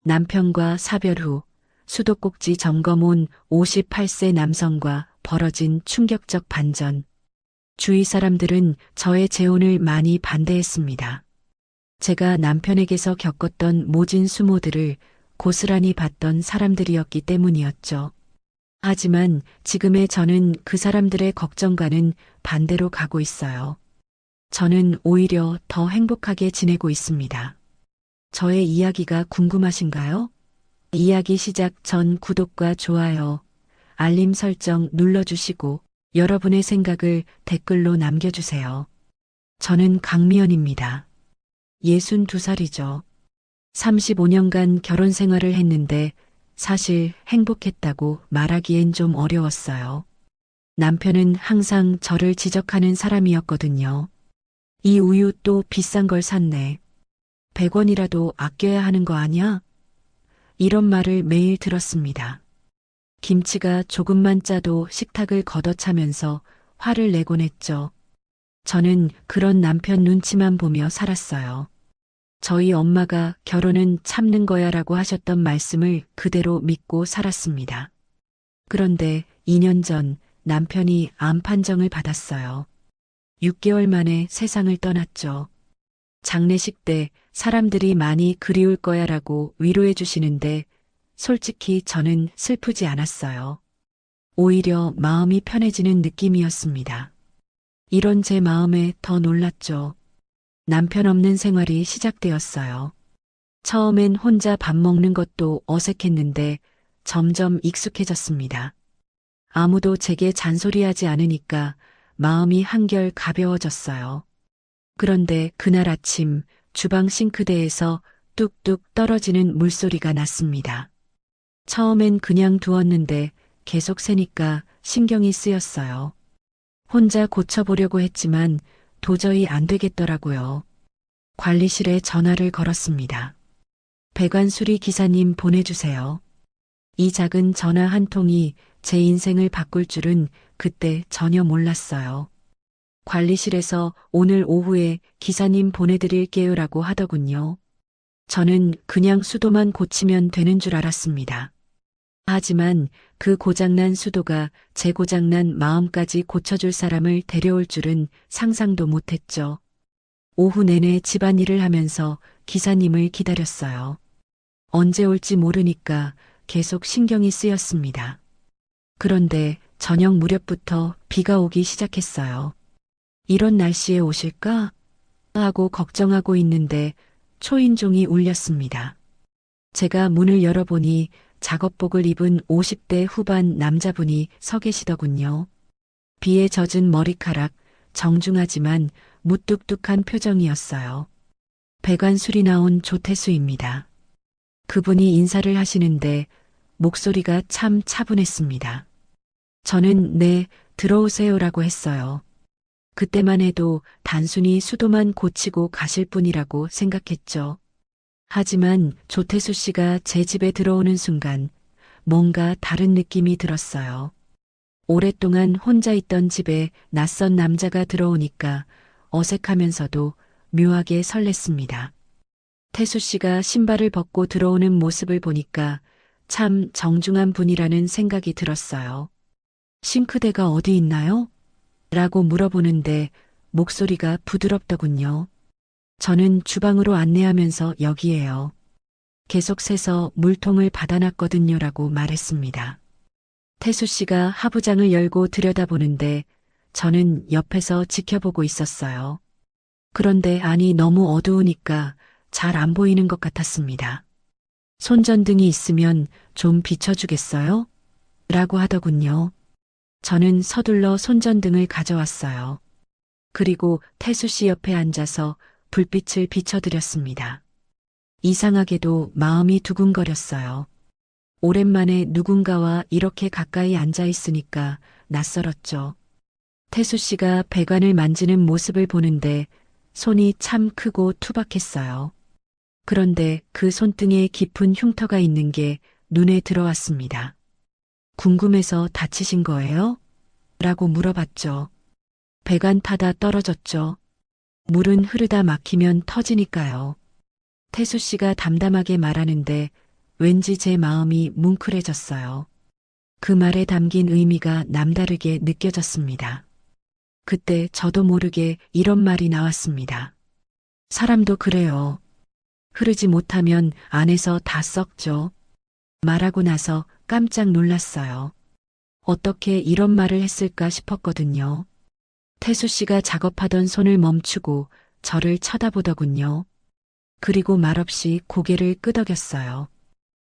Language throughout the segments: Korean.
남편과 사별 후 수도꼭지 점검 온 58세 남성과 벌어진 충격적 반전. 주위 사람들은 저의 재혼을 많이 반대했습니다. 제가 남편에게서 겪었던 모진 수모들을 고스란히 봤던 사람들이었기 때문이었죠. 하지만 지금의 저는 그 사람들의 걱정과는 반대로 가고 있어요. 저는 오히려 더 행복하게 지내고 있습니다. 저의 이야기가 궁금하신가요? 이야기 시작 전 구독과 좋아요, 알림 설정 눌러주시고 여러분의 생각을 댓글로 남겨주세요. 저는 강미연입니다. 62살이죠. 35년간 결혼 생활을 했는데 사실 행복했다고 말하기엔 좀 어려웠어요. 남편은 항상 저를 지적하는 사람이었거든요. 이 우유 또 비싼 걸 샀네. 100원이라도 아껴야 하는 거 아니야? 이런 말을 매일 들었습니다. 김치가 조금만 짜도 식탁을 걷어차면서 화를 내곤 했죠. 저는 그런 남편 눈치만 보며 살았어요. 저희 엄마가 결혼은 참는 거야 라고 하셨던 말씀을 그대로 믿고 살았습니다. 그런데 2년 전 남편이 암 판정을 받았어요. 6개월 만에 세상을 떠났죠. 장례식 때 사람들이 많이 그리울 거야 라고 위로해 주시는데 솔직히 저는 슬프지 않았어요. 오히려 마음이 편해지는 느낌이었습니다. 이런 제 마음에 더 놀랐죠. 남편 없는 생활이 시작되었어요. 처음엔 혼자 밥 먹는 것도 어색했는데 점점 익숙해졌습니다. 아무도 제게 잔소리하지 않으니까 마음이 한결 가벼워졌어요. 그런데 그날 아침 주방 싱크대에서 뚝뚝 떨어지는 물소리가 났습니다. 처음엔 그냥 두었는데 계속 새니까 신경이 쓰였어요. 혼자 고쳐보려고 했지만 도저히 안 되겠더라고요. 관리실에 전화를 걸었습니다. 배관 수리 기사님 보내주세요. 이 작은 전화 한 통이 제 인생을 바꿀 줄은 그때 전혀 몰랐어요. 관리실에서 오늘 오후에 기사님 보내드릴게요라고 하더군요. 저는 그냥 수도만 고치면 되는 줄 알았습니다. 하지만 그 고장난 수도가 제 고장난 마음까지 고쳐줄 사람을 데려올 줄은 상상도 못했죠. 오후 내내 집안일을 하면서 기사님을 기다렸어요. 언제 올지 모르니까 계속 신경이 쓰였습니다. 그런데 저녁 무렵부터 비가 오기 시작했어요. 이런 날씨에 오실까? 하고 걱정하고 있는데 초인종이 울렸습니다. 제가 문을 열어보니 작업복을 입은 50대 후반 남자분이 서 계시더군요. 비에 젖은 머리카락, 정중하지만 무뚝뚝한 표정이었어요. 배관 수리 나온 조태수입니다. 그분이 인사를 하시는데 목소리가 참 차분했습니다. 저는 네, 들어오세요라고 했어요. 그때만 해도 단순히 수도만 고치고 가실 분이라고 생각했죠. 하지만 조태수 씨가 제 집에 들어오는 순간 뭔가 다른 느낌이 들었어요. 오랫동안 혼자 있던 집에 낯선 남자가 들어오니까 어색하면서도 묘하게 설렜습니다. 태수 씨가 신발을 벗고 들어오는 모습을 보니까 참 정중한 분이라는 생각이 들었어요. 싱크대가 어디 있나요? 라고 물어보는데 목소리가 부드럽더군요. 저는 주방으로 안내하면서 여기에요. 계속 새서 물통을 받아놨거든요 라고 말했습니다. 태수 씨가 하부장을 열고 들여다보는데 저는 옆에서 지켜보고 있었어요. 그런데 안이 너무 어두우니까 잘 안 보이는 것 같았습니다. 손전등이 있으면 좀 비춰주겠어요? 라고 하더군요. 저는 서둘러 손전등을 가져왔어요. 그리고 태수 씨 옆에 앉아서 불빛을 비춰드렸습니다. 이상하게도 마음이 두근거렸어요. 오랜만에 누군가와 이렇게 가까이 앉아 있으니까 낯설었죠. 태수 씨가 배관을 만지는 모습을 보는데 손이 참 크고 투박했어요. 그런데 그 손등에 깊은 흉터가 있는 게 눈에 들어왔습니다. 궁금해서 다치신 거예요? 라고 물어봤죠. 배관 타다 떨어졌죠. 물은 흐르다 막히면 터지니까요. 태수 씨가 담담하게 말하는데 왠지 제 마음이 뭉클해졌어요. 그 말에 담긴 의미가 남다르게 느껴졌습니다. 그때 저도 모르게 이런 말이 나왔습니다. 사람도 그래요. 흐르지 못하면 안에서 다 썩죠. 말하고 나서 깜짝 놀랐어요. 어떻게 이런 말을 했을까 싶었거든요. 태수 씨가 작업하던 손을 멈추고 저를 쳐다보더군요. 그리고 말없이 고개를 끄덕였어요.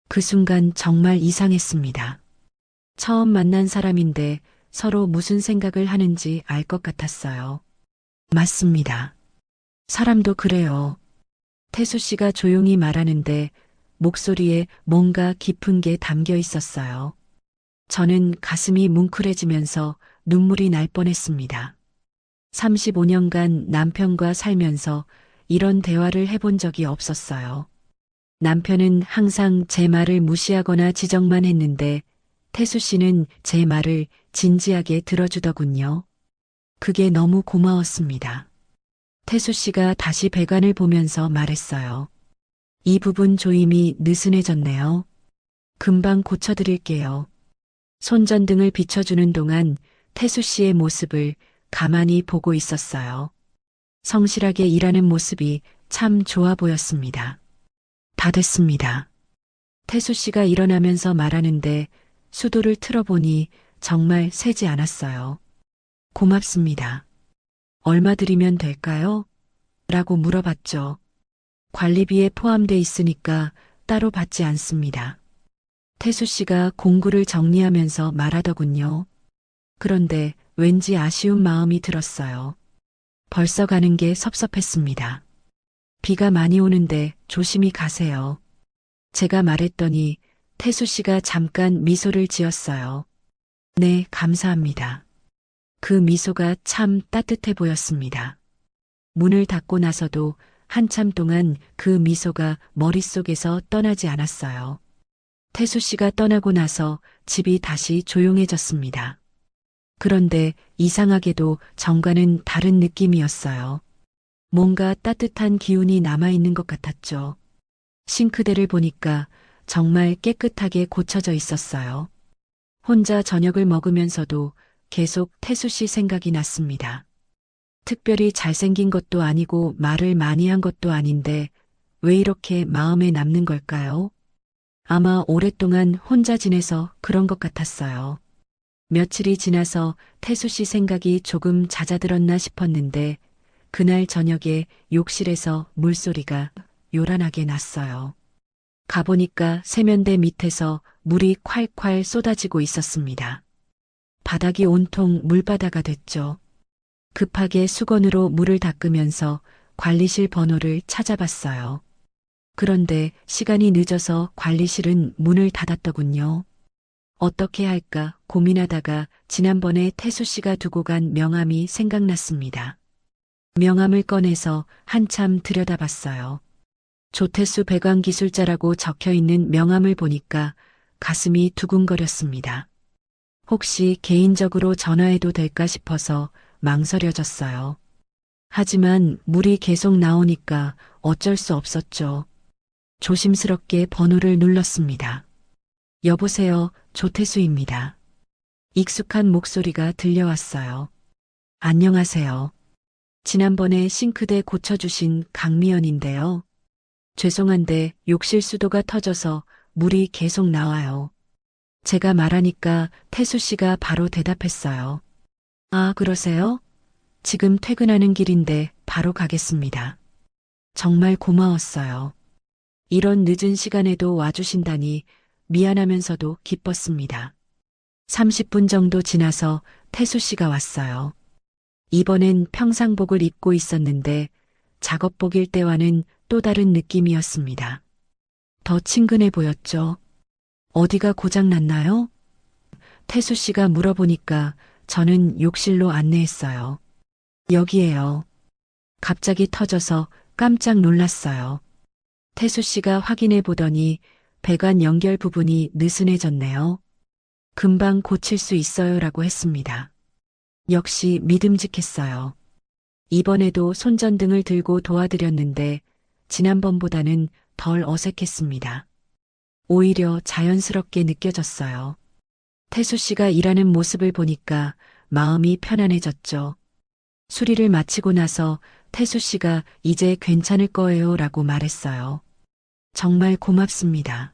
그 순간 정말 이상했습니다. 처음 만난 사람인데 서로 무슨 생각을 하는지 알 것 같았어요. 맞습니다. 사람도 그래요. 태수 씨가 조용히 말하는데 목소리에 뭔가 깊은 게 담겨 있었어요. 저는 가슴이 뭉클해지면서 눈물이 날 뻔했습니다. 35년간 남편과 살면서 이런 대화를 해본 적이 없었어요. 남편은 항상 제 말을 무시하거나 지적만 했는데 태수 씨는 제 말을 진지하게 들어주더군요. 그게 너무 고마웠습니다. 태수 씨가 다시 배관을 보면서 말했어요. 이 부분 조임이 느슨해졌네요. 금방 고쳐드릴게요. 손전등을 비춰주는 동안 태수 씨의 모습을 가만히 보고 있었어요. 성실하게 일하는 모습이 참 좋아 보였습니다. 다 됐습니다. 태수 씨가 일어나면서 말하는데 수도를 틀어보니 정말 새지 않았어요. 고맙습니다. 얼마 드리면 될까요? 라고 물어봤죠. 관리비에 포함돼 있으니까 따로 받지 않습니다. 태수 씨가 공구를 정리하면서 말하더군요. 그런데 왠지 아쉬운 마음이 들었어요. 벌써 가는 게 섭섭했습니다. 비가 많이 오는데 조심히 가세요. 제가 말했더니 태수 씨가 잠깐 미소를 지었어요. 네, 감사합니다. 그 미소가 참 따뜻해 보였습니다. 문을 닫고 나서도 한참 동안 그 미소가 머릿속에서 떠나지 않았어요. 태수 씨가 떠나고 나서 집이 다시 조용해졌습니다. 그런데 이상하게도 정과는 다른 느낌이었어요. 뭔가 따뜻한 기운이 남아있는 것 같았죠. 싱크대를 보니까 정말 깨끗하게 고쳐져 있었어요. 혼자 저녁을 먹으면서도 계속 태수 씨 생각이 났습니다. 특별히 잘생긴 것도 아니고 말을 많이 한 것도 아닌데 왜 이렇게 마음에 남는 걸까요? 아마 오랫동안 혼자 지내서 그런 것 같았어요. 며칠이 지나서 태수 씨 생각이 조금 잦아들었나 싶었는데 그날 저녁에 욕실에서 물소리가 요란하게 났어요. 가보니까 세면대 밑에서 물이 콸콸 쏟아지고 있었습니다. 바닥이 온통 물바다가 됐죠. 급하게 수건으로 물을 닦으면서 관리실 번호를 찾아봤어요. 그런데 시간이 늦어서 관리실은 문을 닫았더군요. 어떻게 할까 고민하다가 지난번에 태수 씨가 두고 간 명함이 생각났습니다. 명함을 꺼내서 한참 들여다봤어요. 조태수 배관기술자라고 적혀 있는 명함을 보니까 가슴이 두근거렸습니다. 혹시 개인적으로 전화해도 될까 싶어서 망설여졌어요. 하지만 물이 계속 나오니까 어쩔 수 없었죠. 조심스럽게 번호를 눌렀습니다. 여보세요, 조태수입니다. 익숙한 목소리가 들려왔어요. 안녕하세요. 지난번에 싱크대 고쳐주신 강미연인데요. 죄송한데 욕실 수도가 터져서 물이 계속 나와요. 제가 말하니까 태수 씨가 바로 대답했어요. 아, 그러세요? 지금 퇴근하는 길인데 바로 가겠습니다. 정말 고마웠어요. 이런 늦은 시간에도 와주신다니 미안하면서도 기뻤습니다. 30분 정도 지나서 태수 씨가 왔어요. 이번엔 평상복을 입고 있었는데 작업복일 때와는 또 다른 느낌이었습니다. 더 친근해 보였죠. 어디가 고장 났나요? 태수 씨가 물어보니까 저는 욕실로 안내했어요. 여기에요. 갑자기 터져서 깜짝 놀랐어요. 태수 씨가 확인해 보더니 배관 연결 부분이 느슨해졌네요. 금방 고칠 수 있어요라고 했습니다. 역시 믿음직했어요. 이번에도 손전등을 들고 도와드렸는데 지난번보다는 덜 어색했습니다. 오히려 자연스럽게 느껴졌어요. 태수 씨가 일하는 모습을 보니까 마음이 편안해졌죠. 수리를 마치고 나서 태수 씨가 이제 괜찮을 거예요 라고 말했어요. 정말 고맙습니다.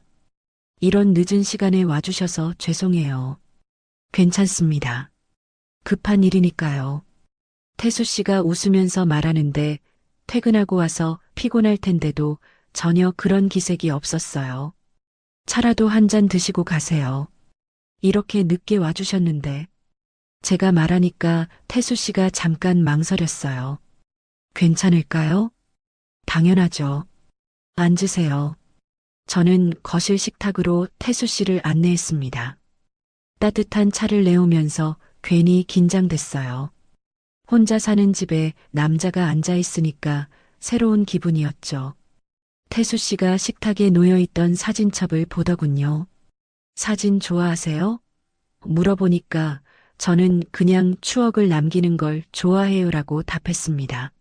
이런 늦은 시간에 와주셔서 죄송해요. 괜찮습니다. 급한 일이니까요. 태수 씨가 웃으면서 말하는데 퇴근하고 와서 피곤할 텐데도 전혀 그런 기색이 없었어요. 차라도 한 잔 드시고 가세요. 이렇게 늦게 와주셨는데. 제가 말하니까 태수 씨가 잠깐 망설였어요. 괜찮을까요? 당연하죠. 앉으세요. 저는 거실 식탁으로 태수 씨를 안내했습니다. 따뜻한 차를 내오면서 괜히 긴장됐어요. 혼자 사는 집에 남자가 앉아 있으니까 새로운 기분이었죠. 태수 씨가 식탁에 놓여있던 사진첩을 보더군요. 사진 좋아하세요? 물어보니까 저는 그냥 추억을 남기는 걸 좋아해요라고 답했습니다.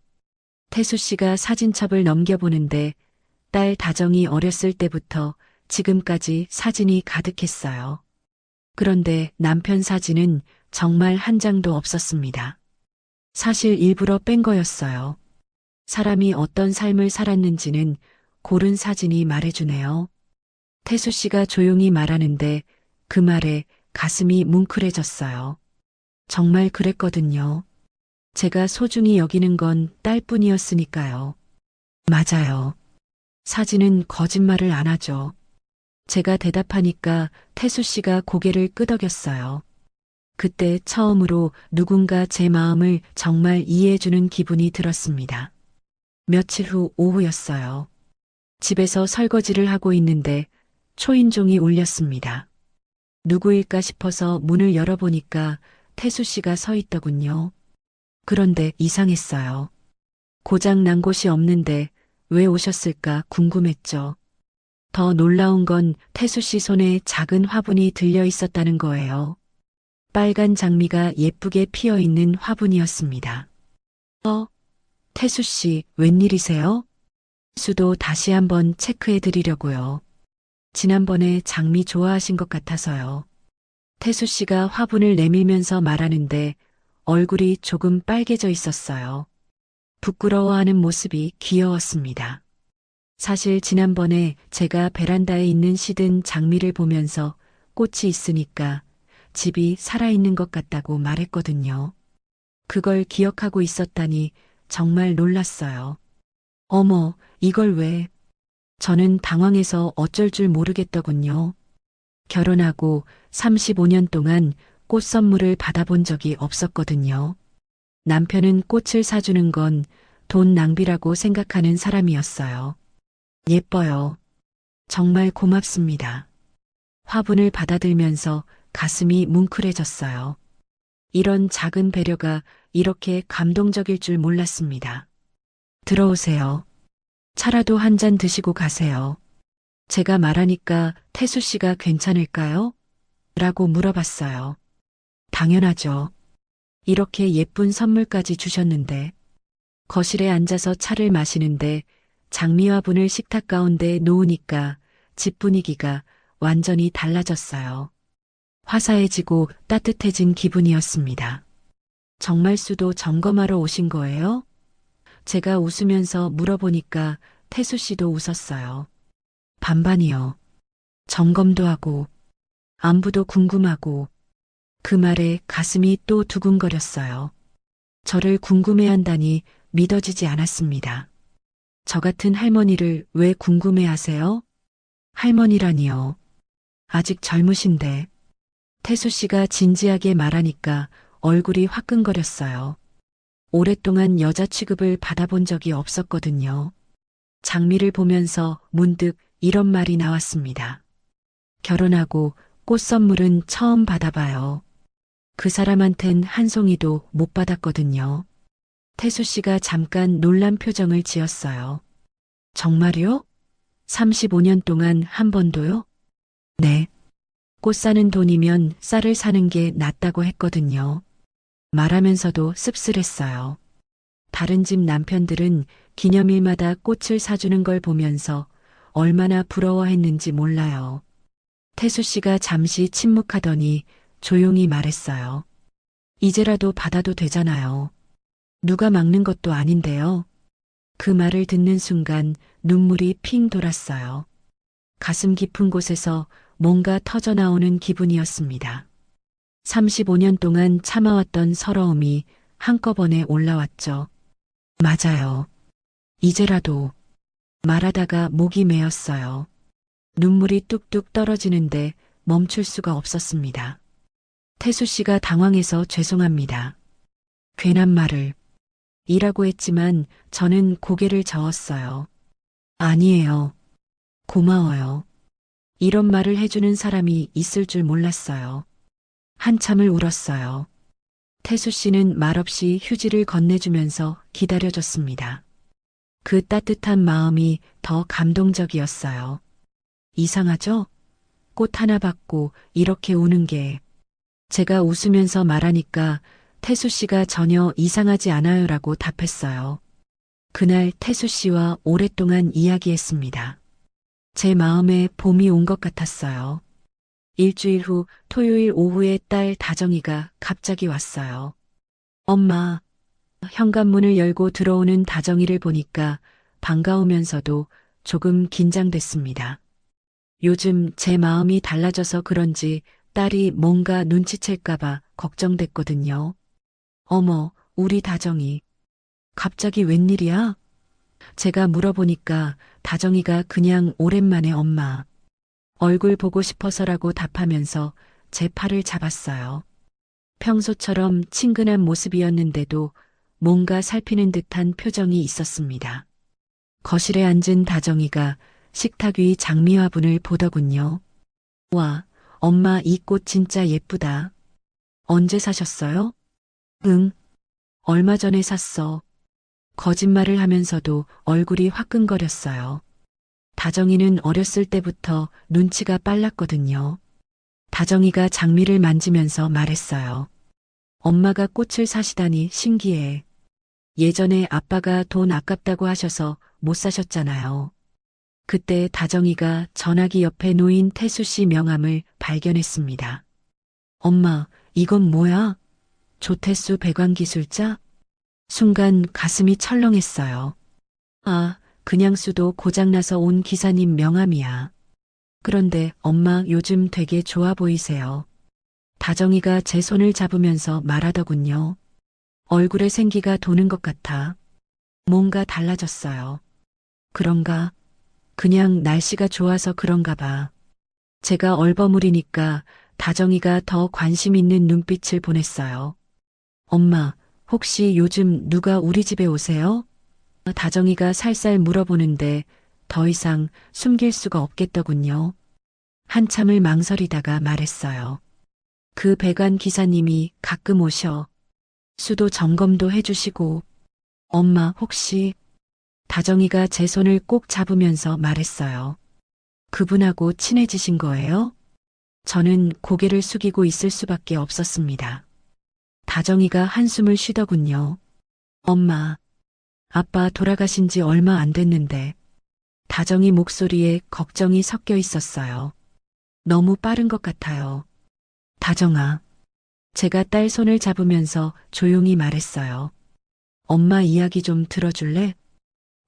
태수 씨가 사진첩을 넘겨보는데 딸 다정이 어렸을 때부터 지금까지 사진이 가득했어요. 그런데 남편 사진은 정말 한 장도 없었습니다. 사실 일부러 뺀 거였어요. 사람이 어떤 삶을 살았는지는 고른 사진이 말해주네요. 태수 씨가 조용히 말하는데 그 말에 가슴이 뭉클해졌어요. 정말 그랬거든요. 제가 소중히 여기는 건 딸뿐이었으니까요. 맞아요. 사진은 거짓말을 안 하죠. 제가 대답하니까 태수 씨가 고개를 끄덕였어요. 그때 처음으로 누군가 제 마음을 정말 이해해주는 기분이 들었습니다. 며칠 후 오후였어요. 집에서 설거지를 하고 있는데 초인종이 울렸습니다. 누구일까 싶어서 문을 열어보니까 태수 씨가 서 있더군요. 그런데 이상했어요. 고장 난 곳이 없는데 왜 오셨을까 궁금했죠. 더 놀라운 건 태수 씨 손에 작은 화분이 들려 있었다는 거예요. 빨간 장미가 예쁘게 피어 있는 화분이었습니다. 태수 씨, 웬일이세요? 수도 다시 한번 체크해 드리려고요. 지난번에 장미 좋아하신 것 같아서요. 태수 씨가 화분을 내밀면서 말하는데 얼굴이 조금 빨개져 있었어요. 부끄러워하는 모습이 귀여웠습니다. 사실 지난번에 제가 베란다에 있는 시든 장미를 보면서 꽃이 있으니까 집이 살아있는 것 같다고 말했거든요. 그걸 기억하고 있었다니 정말 놀랐어요. 어머, 이걸 왜? 저는 당황해서 어쩔 줄 모르겠더군요. 결혼하고 35년 동안 꽃 선물을 받아본 적이 없었거든요. 남편은 꽃을 사주는 건 돈 낭비라고 생각하는 사람이었어요. 예뻐요. 정말 고맙습니다. 화분을 받아들면서 가슴이 뭉클해졌어요. 이런 작은 배려가 이렇게 감동적일 줄 몰랐습니다. 들어오세요. 차라도 한 잔 드시고 가세요. 제가 말하니까 태수 씨가 괜찮을까요? 라고 물어봤어요. 당연하죠. 이렇게 예쁜 선물까지 주셨는데. 거실에 앉아서 차를 마시는데 장미화분을 식탁 가운데 놓으니까 집 분위기가 완전히 달라졌어요. 화사해지고 따뜻해진 기분이었습니다. 정말 수도 점검하러 오신 거예요? 제가 웃으면서 물어보니까 태수 씨도 웃었어요. 반반이요. 점검도 하고 안부도 궁금하고. 그 말에 가슴이 또 두근거렸어요. 저를 궁금해한다니 믿어지지 않았습니다. 저 같은 할머니를 왜 궁금해하세요? 할머니라니요. 아직 젊으신데. 태수 씨가 진지하게 말하니까 얼굴이 화끈거렸어요. 오랫동안 여자 취급을 받아본 적이 없었거든요. 장미를 보면서 문득 이런 말이 나왔습니다. 결혼하고 꽃 선물은 처음 받아봐요. 그 사람한텐 한 송이도 못 받았거든요. 태수 씨가 잠깐 놀란 표정을 지었어요. 정말요? 35년 동안 한 번도요? 네. 꽃 사는 돈이면 쌀을 사는 게 낫다고 했거든요. 말하면서도 씁쓸했어요. 다른 집 남편들은 기념일마다 꽃을 사주는 걸 보면서 얼마나 부러워했는지 몰라요. 태수 씨가 잠시 침묵하더니 조용히 말했어요. 이제라도 받아도 되잖아요. 누가 막는 것도 아닌데요. 그 말을 듣는 순간 눈물이 핑 돌았어요. 가슴 깊은 곳에서 뭔가 터져나오는 기분이었습니다. 35년 동안 참아왔던 서러움이 한꺼번에 올라왔죠. 맞아요. 이제라도 말하다가 목이 메었어요. 눈물이 뚝뚝 떨어지는데 멈출 수가 없었습니다. 태수 씨가 당황해서 죄송합니다. 괜한 말을. 이라고 했지만 저는 고개를 저었어요. 아니에요. 고마워요. 이런 말을 해주는 사람이 있을 줄 몰랐어요. 한참을 울었어요. 태수 씨는 말없이 휴지를 건네주면서 기다려줬습니다. 그 따뜻한 마음이 더 감동적이었어요. 이상하죠? 꽃 하나 받고 이렇게 우는 게. 제가 웃으면서 말하니까 태수 씨가 전혀 이상하지 않아요라고 답했어요. 그날 태수 씨와 오랫동안 이야기했습니다. 제 마음에 봄이 온 것 같았어요. 일주일 후 토요일 오후에 딸 다정이가 갑자기 왔어요. 엄마, 현관문을 열고 들어오는 다정이를 보니까 반가우면서도 조금 긴장됐습니다. 요즘 제 마음이 달라져서 그런지 딸이 뭔가 눈치챌까봐 걱정됐거든요. 어머, 우리 다정이. 갑자기 웬일이야? 제가 물어보니까 다정이가 그냥 오랜만에 엄마. 얼굴 보고 싶어서라고 답하면서 제 팔을 잡았어요. 평소처럼 친근한 모습이었는데도 뭔가 살피는 듯한 표정이 있었습니다. 거실에 앉은 다정이가 식탁 위 장미화분을 보더군요. 와, 엄마 이 꽃 진짜 예쁘다. 언제 사셨어요? 응, 얼마 전에 샀어. 거짓말을 하면서도 얼굴이 화끈거렸어요. 다정이는 어렸을 때부터 눈치가 빨랐거든요. 다정이가 장미를 만지면서 말했어요. 엄마가 꽃을 사시다니 신기해. 예전에 아빠가 돈 아깝다고 하셔서 못 사셨잖아요. 그때 다정이가 전화기 옆에 놓인 태수 씨 명함을 발견했습니다. 엄마, 이건 뭐야? 조태수 배관기술자? 순간 가슴이 철렁했어요. 아, 그냥 수도 고장나서 온 기사님 명함이야. 그런데 엄마 요즘 되게 좋아 보이세요. 다정이가 제 손을 잡으면서 말하더군요. 얼굴에 생기가 도는 것 같아. 뭔가 달라졌어요. 그런가? 그냥 날씨가 좋아서 그런가 봐. 제가 얼버무리니까 다정이가 더 관심 있는 눈빛을 보냈어요. 엄마, 혹시 요즘 누가 우리 집에 오세요? 다정이가 살살 물어보는데 더 이상 숨길 수가 없겠더군요. 한참을 망설이다가 말했어요. 그 배관 기사님이 가끔 오셔. 수도 점검도 해주시고. 엄마 혹시 다정이가 제 손을 꼭 잡으면서 말했어요. 그분하고 친해지신 거예요? 저는 고개를 숙이고 있을 수밖에 없었습니다. 다정이가 한숨을 쉬더군요. 엄마, 아빠 돌아가신 지 얼마 안 됐는데. 다정이 목소리에 걱정이 섞여 있었어요. 너무 빠른 것 같아요. 다정아. 제가 딸 손을 잡으면서 조용히 말했어요. 엄마 이야기 좀 들어줄래?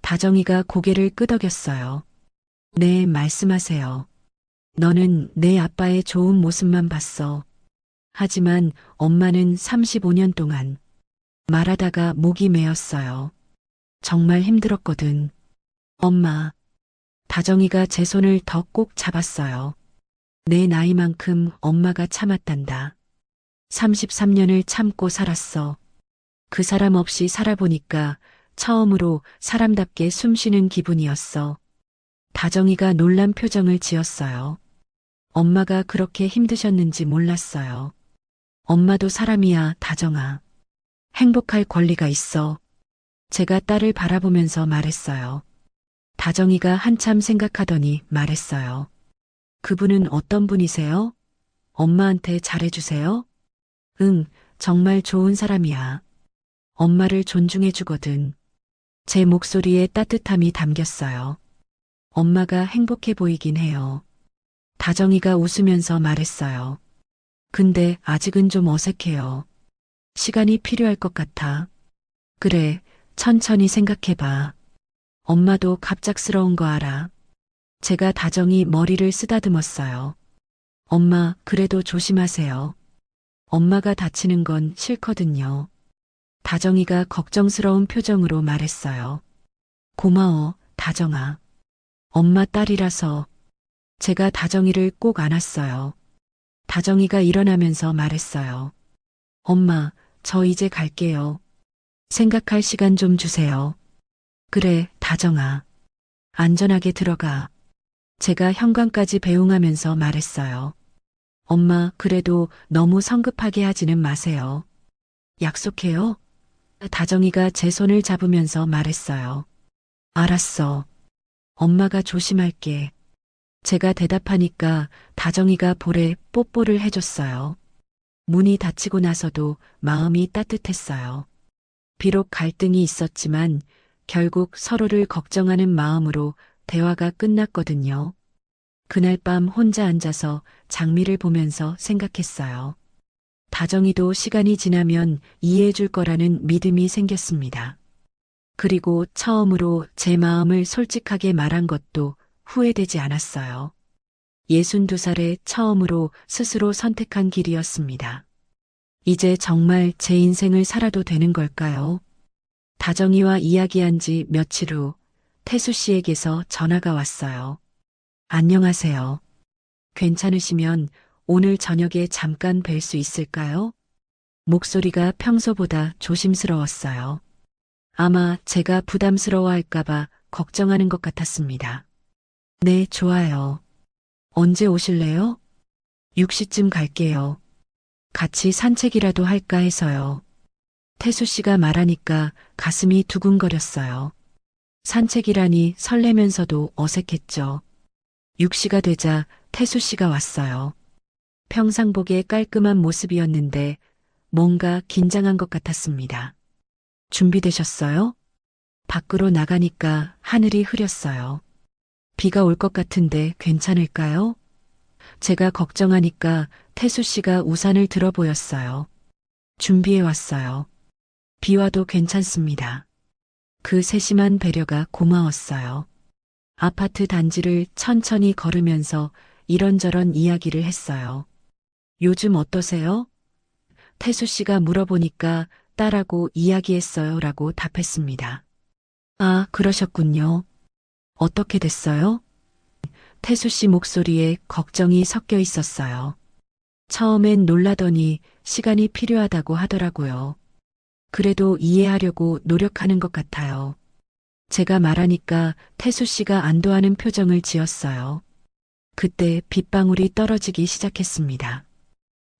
다정이가 고개를 끄덕였어요. 네, 말씀하세요. 너는 내 아빠의 좋은 모습만 봤어. 하지만 엄마는 35년 동안 말하다가 목이 메었어요. 정말 힘들었거든. 엄마. 다정이가 제 손을 더 꼭 잡았어요. 내 나이만큼 엄마가 참았단다. 33년을 참고 살았어. 그 사람 없이 살아보니까 처음으로 사람답게 숨쉬는 기분이었어. 다정이가 놀란 표정을 지었어요. 엄마가 그렇게 힘드셨는지 몰랐어요. 엄마도 사람이야, 다정아. 행복할 권리가 있어. 제가 딸을 바라보면서 말했어요. 다정이가 한참 생각하더니 말했어요. 그분은 어떤 분이세요? 엄마한테 잘해주세요? 응, 정말 좋은 사람이야. 엄마를 존중해주거든. 제 목소리에 따뜻함이 담겼어요. 엄마가 행복해 보이긴 해요. 다정이가 웃으면서 말했어요. 근데 아직은 좀 어색해요. 시간이 필요할 것 같아. 그래, 천천히 생각해봐. 엄마도 갑작스러운 거 알아. 제가 다정히 머리를 쓰다듬었어요. 엄마, 그래도 조심하세요. 엄마가 다치는 건 싫거든요. 다정이가 걱정스러운 표정으로 말했어요. 고마워, 다정아. 엄마 딸이라서. 제가 다정이를 꼭 안았어요. 다정이가 일어나면서 말했어요. 엄마, 저 이제 갈게요. 생각할 시간 좀 주세요. 그래, 다정아. 안전하게 들어가. 제가 현관까지 배웅하면서 말했어요. 엄마, 그래도 너무 성급하게 하지는 마세요. 약속해요? 다정이가 제 손을 잡으면서 말했어요. 알았어. 엄마가 조심할게. 제가 대답하니까 다정이가 볼에 뽀뽀를 해줬어요. 문이 닫히고 나서도 마음이 따뜻했어요. 비록 갈등이 있었지만 결국 서로를 걱정하는 마음으로 대화가 끝났거든요. 그날 밤 혼자 앉아서 장미를 보면서 생각했어요. 다정이도 시간이 지나면 이해해 줄 거라는 믿음이 생겼습니다. 그리고 처음으로 제 마음을 솔직하게 말한 것도 후회되지 않았어요. 62살에 처음으로 스스로 선택한 길이었습니다. 이제 정말 제 인생을 살아도 되는 걸까요? 다정이와 이야기한 지 며칠 후 태수 씨에게서 전화가 왔어요. 안녕하세요. 괜찮으시면 오늘 저녁에 잠깐 뵐 수 있을까요? 목소리가 평소보다 조심스러웠어요. 아마 제가 부담스러워할까봐 걱정하는 것 같았습니다. 네, 좋아요. 언제 오실래요? 6시쯤 갈게요. 같이 산책이라도 할까 해서요. 태수 씨가 말하니까 가슴이 두근거렸어요. 산책이라니 설레면서도 어색했죠. 6시가 되자 태수 씨가 왔어요. 평상복의 깔끔한 모습이었는데 뭔가 긴장한 것 같았습니다. 준비되셨어요? 밖으로 나가니까 하늘이 흐렸어요. 비가 올 것 같은데 괜찮을까요? 제가 걱정하니까 태수 씨가 우산을 들어 보였어요. 준비해 왔어요. 비 와도 괜찮습니다. 그 세심한 배려가 고마웠어요. 아파트 단지를 천천히 걸으면서 이런저런 이야기를 했어요. 요즘 어떠세요? 태수 씨가 물어보니까 딸하고 이야기했어요 라고 답했습니다. 아, 그러셨군요. 어떻게 됐어요? 태수 씨 목소리에 걱정이 섞여 있었어요. 처음엔 놀라더니 시간이 필요하다고 하더라고요. 그래도 이해하려고 노력하는 것 같아요. 제가 말하니까 태수 씨가 안도하는 표정을 지었어요. 그때 빗방울이 떨어지기 시작했습니다.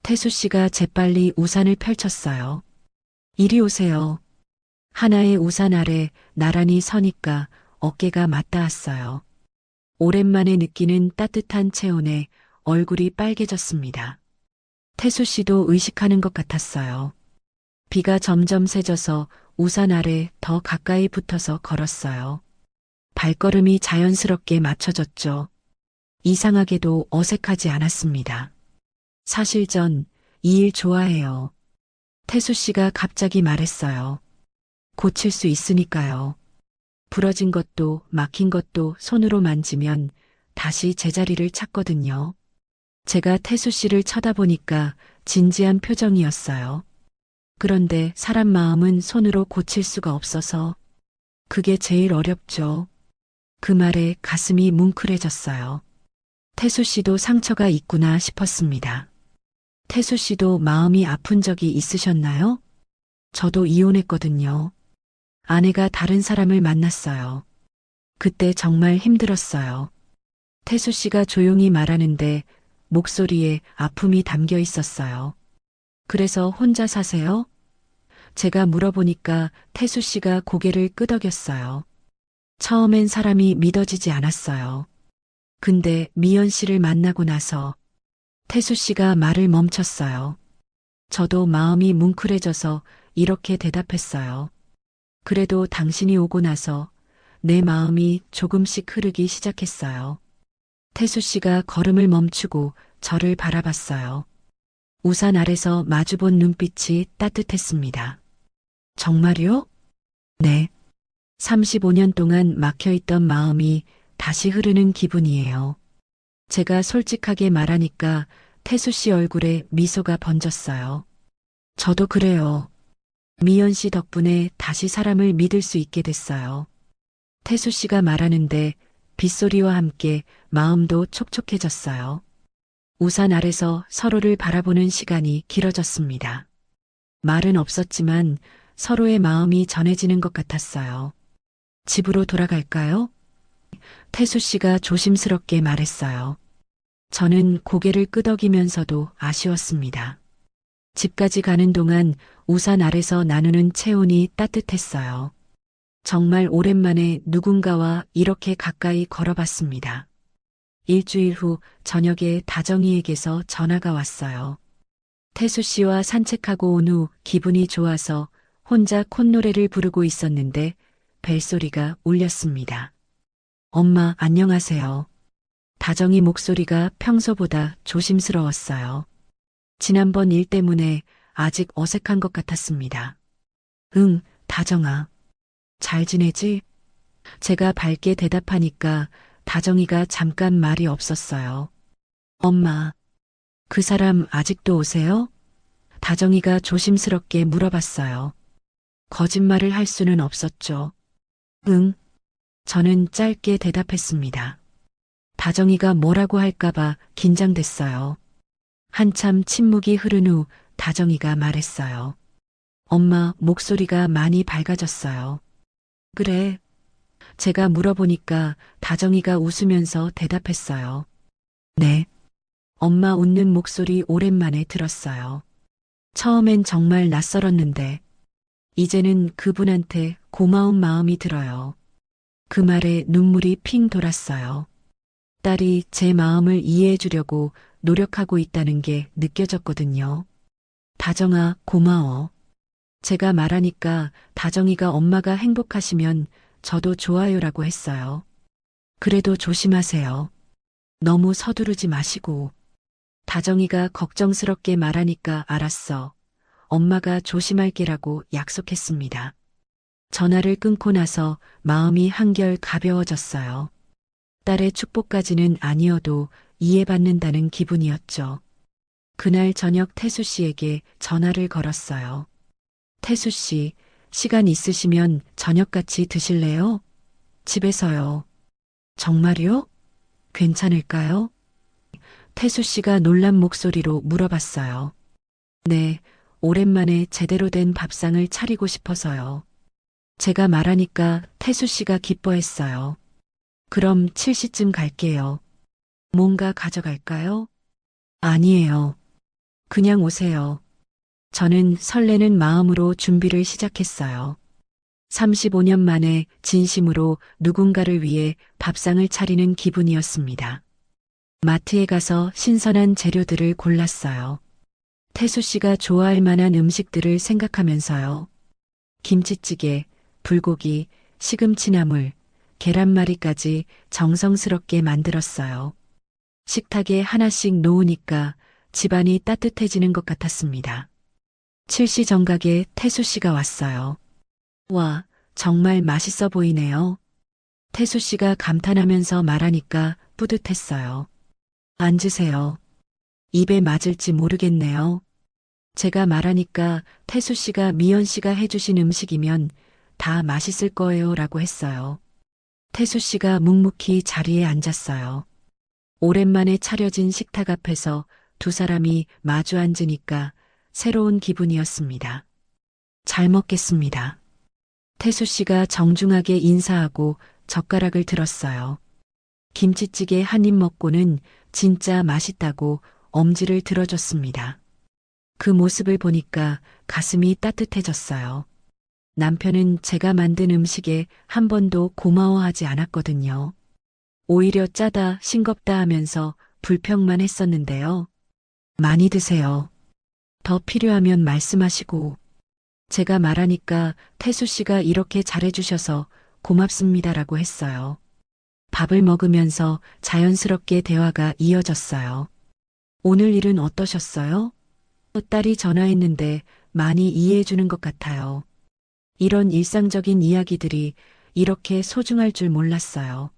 태수 씨가 재빨리 우산을 펼쳤어요. 이리 오세요. 하나의 우산 아래 나란히 서니까 어깨가 맞닿았어요. 오랜만에 느끼는 따뜻한 체온에 얼굴이 빨개졌습니다. 태수 씨도 의식하는 것 같았어요. 비가 점점 세져서 우산 아래 더 가까이 붙어서 걸었어요. 발걸음이 자연스럽게 맞춰졌죠. 이상하게도 어색하지 않았습니다. 사실 전 이 일 좋아해요. 태수 씨가 갑자기 말했어요. 고칠 수 있으니까요. 부러진 것도 막힌 것도 손으로 만지면 다시 제자리를 찾거든요. 제가 태수 씨를 쳐다보니까 진지한 표정이었어요. 그런데 사람 마음은 손으로 고칠 수가 없어서 그게 제일 어렵죠. 그 말에 가슴이 뭉클해졌어요. 태수 씨도 상처가 있구나 싶었습니다. 태수 씨도 마음이 아픈 적이 있으셨나요? 저도 이혼했거든요. 아내가 다른 사람을 만났어요. 그때 정말 힘들었어요. 태수 씨가 조용히 말하는데 목소리에 아픔이 담겨 있었어요. 그래서 혼자 사세요? 제가 물어보니까 태수 씨가 고개를 끄덕였어요. 처음엔 사람이 믿어지지 않았어요. 근데 미연 씨를 만나고 나서 태수 씨가 말을 멈췄어요. 저도 마음이 뭉클해져서 이렇게 대답했어요. 그래도 당신이 오고 나서 내 마음이 조금씩 흐르기 시작했어요. 태수 씨가 걸음을 멈추고 저를 바라봤어요. 우산 아래서 마주본 눈빛이 따뜻했습니다. 정말요? 네. 35년 동안 막혀있던 마음이 다시 흐르는 기분이에요. 제가 솔직하게 말하니까 태수 씨 얼굴에 미소가 번졌어요. 저도 그래요. 미연 씨 덕분에 다시 사람을 믿을 수 있게 됐어요. 태수 씨가 말하는데 빗소리와 함께 마음도 촉촉해졌어요. 우산 아래서 서로를 바라보는 시간이 길어졌습니다. 말은 없었지만 서로의 마음이 전해지는 것 같았어요. 집으로 돌아갈까요? 태수 씨가 조심스럽게 말했어요. 저는 고개를 끄덕이면서도 아쉬웠습니다. 집까지 가는 동안 우산 아래서 나누는 체온이 따뜻했어요. 정말 오랜만에 누군가와 이렇게 가까이 걸어봤습니다. 일주일 후 저녁에 다정이에게서 전화가 왔어요. 태수 씨와 산책하고 온 후 기분이 좋아서 혼자 콧노래를 부르고 있었는데 벨소리가 울렸습니다. 엄마, 안녕하세요. 다정이 목소리가 평소보다 조심스러웠어요. 지난번 일 때문에 아직 어색한 것 같았습니다. 응, 다정아. 잘 지내지? 제가 밝게 대답하니까 다정이가 잠깐 말이 없었어요. 엄마, 그 사람 아직도 오세요? 다정이가 조심스럽게 물어봤어요. 거짓말을 할 수는 없었죠. 응. 저는 짧게 대답했습니다. 다정이가 뭐라고 할까봐 긴장됐어요. 한참 침묵이 흐른 후 다정이가 말했어요. 엄마, 목소리가 많이 밝아졌어요. 그래. 제가 물어보니까 다정이가 웃으면서 대답했어요. 네. 엄마 웃는 목소리 오랜만에 들었어요. 처음엔 정말 낯설었는데 이제는 그분한테 고마운 마음이 들어요. 그 말에 눈물이 핑 돌았어요. 딸이 제 마음을 이해해 주려고 노력하고 있다는 게 느껴졌거든요. 다정아, 고마워. 제가 말하니까 다정이가 엄마가 행복하시면 저도 좋아요라고 했어요. 그래도 조심하세요. 너무 서두르지 마시고. 다정이가 걱정스럽게 말하니까 알았어. 엄마가 조심할게라고 약속했습니다. 전화를 끊고 나서 마음이 한결 가벼워졌어요. 딸의 축복까지는 아니어도 이해받는다는 기분이었죠. 그날 저녁 태수 씨에게 전화를 걸었어요. 태수 씨, 시간 있으시면 저녁 같이 드실래요? 집에서요. 정말요? 괜찮을까요? 태수 씨가 놀란 목소리로 물어봤어요. 네, 오랜만에 제대로 된 밥상을 차리고 싶어서요. 제가 말하니까 태수 씨가 기뻐했어요. 그럼 7시쯤 갈게요. 뭔가 가져갈까요? 아니에요. 그냥 오세요. 저는 설레는 마음으로 준비를 시작했어요. 35년 만에 진심으로 누군가를 위해 밥상을 차리는 기분이었습니다. 마트에 가서 신선한 재료들을 골랐어요. 태수 씨가 좋아할 만한 음식들을 생각하면서요. 김치찌개, 불고기, 시금치나물, 계란말이까지 정성스럽게 만들었어요. 식탁에 하나씩 놓으니까 집안이 따뜻해지는 것 같았습니다. 7시 정각에 태수 씨가 왔어요. 와, 정말 맛있어 보이네요. 태수 씨가 감탄하면서 말하니까 뿌듯했어요. 앉으세요. 입에 맞을지 모르겠네요. 제가 말하니까 태수 씨가 미연 씨가 해주신 음식이면 다 맛있을 거예요 라고 했어요. 태수 씨가 묵묵히 자리에 앉았어요. 오랜만에 차려진 식탁 앞에서 두 사람이 마주 앉으니까 새로운 기분이었습니다. 잘 먹겠습니다. 태수 씨가 정중하게 인사하고 젓가락을 들었어요. 김치찌개 한 입 먹고는 진짜 맛있다고 엄지를 들어줬습니다. 그 모습을 보니까 가슴이 따뜻해졌어요. 남편은 제가 만든 음식에 한 번도 고마워하지 않았거든요. 오히려 짜다, 싱겁다 하면서 불평만 했었는데요. 많이 드세요. 더 필요하면 말씀하시고. 제가 말하니까 태수 씨가 이렇게 잘해주셔서 고맙습니다라고 했어요. 밥을 먹으면서 자연스럽게 대화가 이어졌어요. 오늘 일은 어떠셨어요? 딸이 전화했는데 많이 이해해 주는 것 같아요. 이런 일상적인 이야기들이 이렇게 소중할 줄 몰랐어요.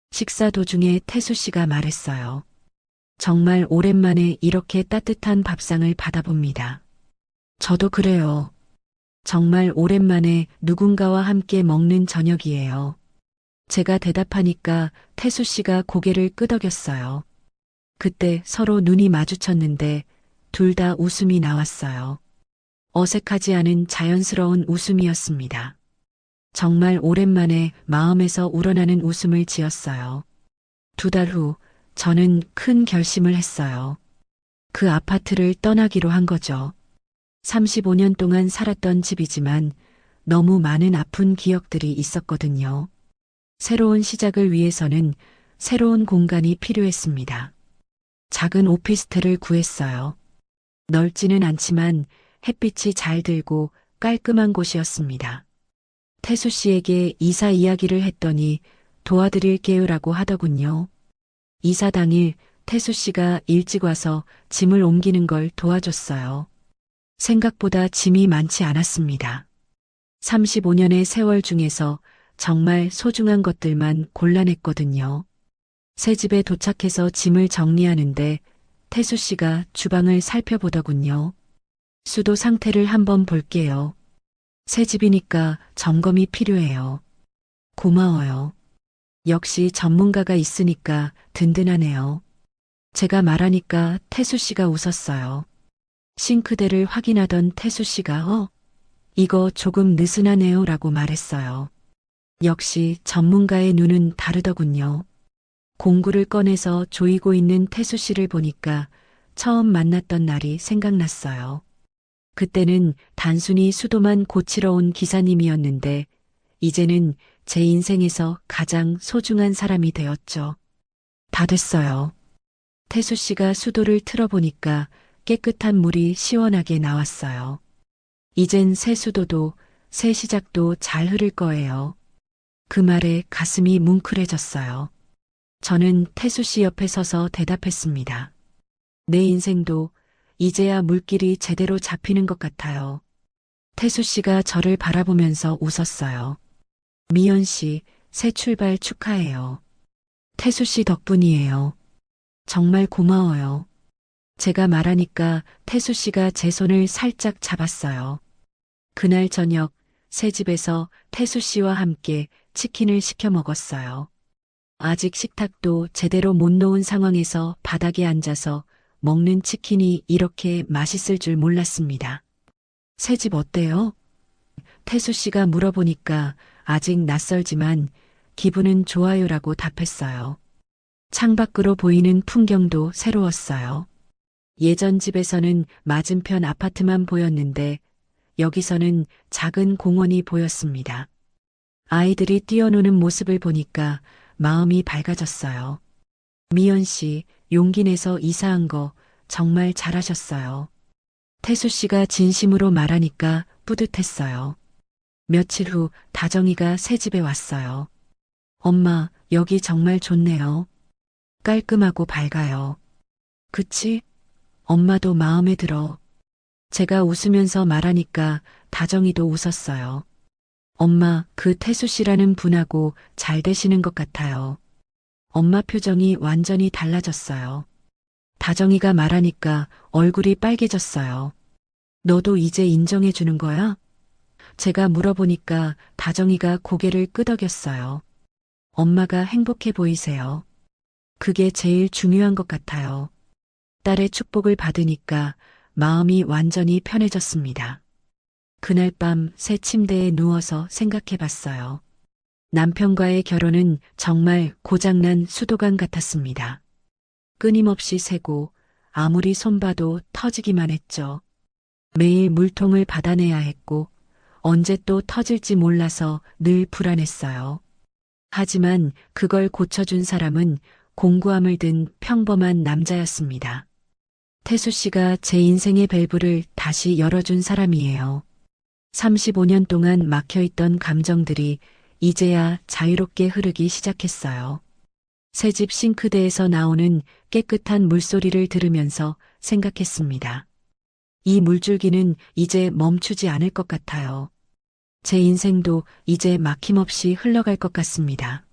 식사 도중에 태수 씨가 말했어요. 정말 오랜만에 이렇게 따뜻한 밥상을 받아봅니다. 저도 그래요. 정말 오랜만에 누군가와 함께 먹는 저녁이에요. 제가 대답하니까 태수 씨가 고개를 끄덕였어요. 그때 서로 눈이 마주쳤는데 둘 다 웃음이 나왔어요. 어색하지 않은 자연스러운 웃음이었습니다. 정말 오랜만에 마음에서 우러나는 웃음을 지었어요. 2달 후 저는 큰 결심을 했어요. 그 아파트를 떠나기로 한 거죠. 35년 동안 살았던 집이지만 너무 많은 아픈 기억들이 있었거든요. 새로운 시작을 위해서는 새로운 공간이 필요했습니다. 작은 오피스텔을 구했어요. 넓지는 않지만 햇빛이 잘 들고 깔끔한 곳이었습니다. 태수 씨에게 이사 이야기를 했더니 도와드릴게요라고 하더군요. 이사 당일 태수 씨가 일찍 와서 짐을 옮기는 걸 도와줬어요. 생각보다 짐이 많지 않았습니다. 35년의 세월 중에서 정말 소중한 것들만 골라냈거든요. 새 집에 도착해서 짐을 정리하는데 태수 씨가 주방을 살펴보더군요. 수도 상태를 한번 볼게요. 새 집이니까 점검이 필요해요. 고마워요. 역시 전문가가 있으니까 든든하네요. 제가 말하니까 태수 씨가 웃었어요. 싱크대를 확인하던 태수 씨가 이거 조금 느슨하네요 라고 말했어요. 역시 전문가의 눈은 다르더군요. 공구를 꺼내서 조이고 있는 태수 씨를 보니까 처음 만났던 날이 생각났어요. 그때는 단순히 수도만 고치러 온 기사님이었는데 이제는 제 인생에서 가장 소중한 사람이 되었죠. 다 됐어요. 태수 씨가 수도를 틀어보니까 깨끗한 물이 시원하게 나왔어요. 이젠 새 수도도 새 시작도 잘 흐를 거예요. 그 말에 가슴이 뭉클해졌어요. 저는 태수 씨 옆에 서서 대답했습니다. 내 인생도 이제야 물길이 제대로 잡히는 것 같아요. 태수 씨가 저를 바라보면서 웃었어요. 미연 씨, 새 출발 축하해요. 태수 씨 덕분이에요. 정말 고마워요. 제가 말하니까 태수 씨가 제 손을 살짝 잡았어요. 그날 저녁 새 집에서 태수 씨와 함께 치킨을 시켜 먹었어요. 아직 식탁도 제대로 못 놓은 상황에서 바닥에 앉아서 먹는 치킨이 이렇게 맛있을 줄 몰랐습니다. 새 집 어때요? 태수 씨가 물어보니까 아직 낯설지만 기분은 좋아요라고 답했어요. 창밖으로 보이는 풍경도 새로웠어요. 예전 집에서는 맞은편 아파트만 보였는데 여기서는 작은 공원이 보였습니다. 아이들이 뛰어노는 모습을 보니까 마음이 밝아졌어요. 미연 씨, 용기 내서 이사한 거 정말 잘하셨어요. 태수 씨가 진심으로 말하니까 뿌듯했어요. 며칠 후 다정이가 새 집에 왔어요. 엄마, 여기 정말 좋네요. 깔끔하고 밝아요. 그치? 엄마도 마음에 들어. 제가 웃으면서 말하니까 다정이도 웃었어요. 엄마, 그 태수 씨라는 분하고 잘 되시는 것 같아요. 엄마 표정이 완전히 달라졌어요. 다정이가 말하니까 얼굴이 빨개졌어요. 너도 이제 인정해 주는 거야? 제가 물어보니까 다정이가 고개를 끄덕였어요. 엄마가 행복해 보이세요. 그게 제일 중요한 것 같아요. 딸의 축복을 받으니까 마음이 완전히 편해졌습니다. 그날 밤 새 침대에 누워서 생각해 봤어요. 남편과의 결혼은 정말 고장난 수도관 같았습니다. 끊임없이 새고 아무리 손봐도 터지기만 했죠. 매일 물통을 받아내야 했고 언제 또 터질지 몰라서 늘 불안했어요. 하지만 그걸 고쳐준 사람은 공구함을 든 평범한 남자였습니다. 태수 씨가 제 인생의 밸브를 다시 열어준 사람이에요. 35년 동안 막혀있던 감정들이 이제야 자유롭게 흐르기 시작했어요. 새집 싱크대에서 나오는 깨끗한 물소리를 들으면서 생각했습니다. 이 물줄기는 이제 멈추지 않을 것 같아요. 제 인생도 이제 막힘없이 흘러갈 것 같습니다.